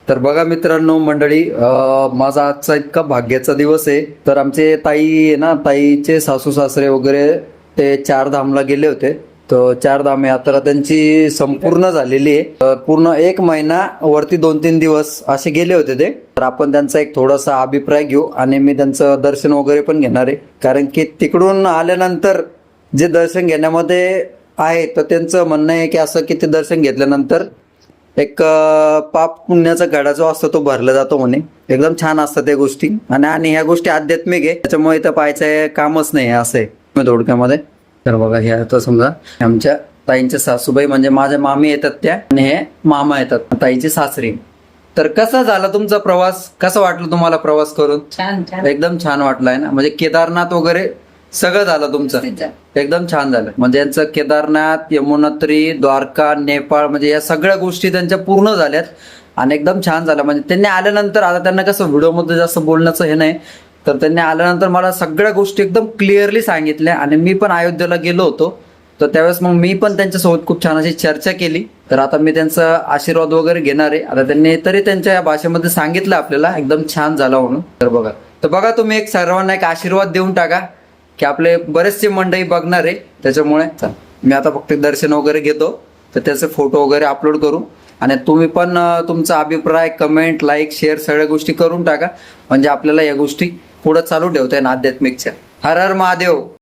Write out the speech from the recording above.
तर बघा मित्रांनो मंडळी, माझा आजचा इतका भाग्याचा दिवस आहे. तर आमचे ताई आहे ना, ताईचे सासू सासरे वगैरे ते चारधामला गेले होते. तर चारधाम यात्रा त्यांची संपूर्ण झालेली आहे. तर पूर्ण 1 महिना वरती 2-3 दिवस असे गेले होते ते. तर आपण त्यांचा एक थोडासा अभिप्राय घेऊ आणि मी त्यांचं दर्शन वगैरे पण घेणार आहे. कारण की तिकडून आल्यानंतर जे दर्शन घेण्यामध्ये आहे, तर त्यांचं म्हणणं आहे की असं की ते दर्शन घेतल्यानंतर एक पाप पुण्याचा घडा जो असतो तो भरला जातो म्हणे. एकदम छान असतात त्या गोष्टी आणि ह्या गोष्टी आध्यात्मिक आहे, त्याच्यामुळे इथं पाहायचं कामच नाही असं आहे थोडक्यामध्ये. तर बघा, हे आता समजा आमच्या ताईंच्या सासूबाई म्हणजे माझ्या मामी येतात त्या, आणि हे मामा येतात ताईचे सासरे. तर कसा झाला तुमचा प्रवास? कसं वाटलं तुम्हाला प्रवास करून? छान छान एकदम छान वाटलाय ना. म्हणजे केदारनाथ वगैरे सगळं झालं तुमचं? एकदम छान झालं. म्हणजे यांचं केदारनाथ, यमुनोत्री, द्वारका, नेपाळ म्हणजे या सगळ्या गोष्टी त्यांच्या पूर्ण झाल्यात आणि एकदम छान झालं. म्हणजे त्यांनी आल्यानंतर, आता त्यांना कसं व्हिडिओमध्ये जास्त बोलण्याचं हे नाही, तर त्यांनी आल्यानंतर मला सगळ्या गोष्टी एकदम क्लिअरली सांगितल्या. आणि मी पण अयोध्येला गेलो होतो, तर त्यावेळेस मग मी पण त्यांच्यासोबत खूप छान अशी चर्चा केली. तर आता मी त्यांचा आशीर्वाद वगैरे घेणार आहे. आता त्यांनी तरी त्यांच्या भाषेमध्ये सांगितलं आपल्याला एकदम छान झालं म्हणून. तर बघा तुम्ही एक सर्वांना एक आशीर्वाद देऊन टाका की आपले बरेचसे मंडळी बघणार आहे, त्याच्यामुळे मी आता फक्त दर्शन वगैरे घेतो, तर त्याचे फोटो वगैरे अपलोड करू. आणि तुम्ही पण तुमचा अभिप्राय, कमेंट, लाईक, शेअर सगळ्या गोष्टी करून टाका, म्हणजे आपल्याला या गोष्टी पुढे चालू ठेवता येईल आध्यात्मिकच्या. हर हर महादेव.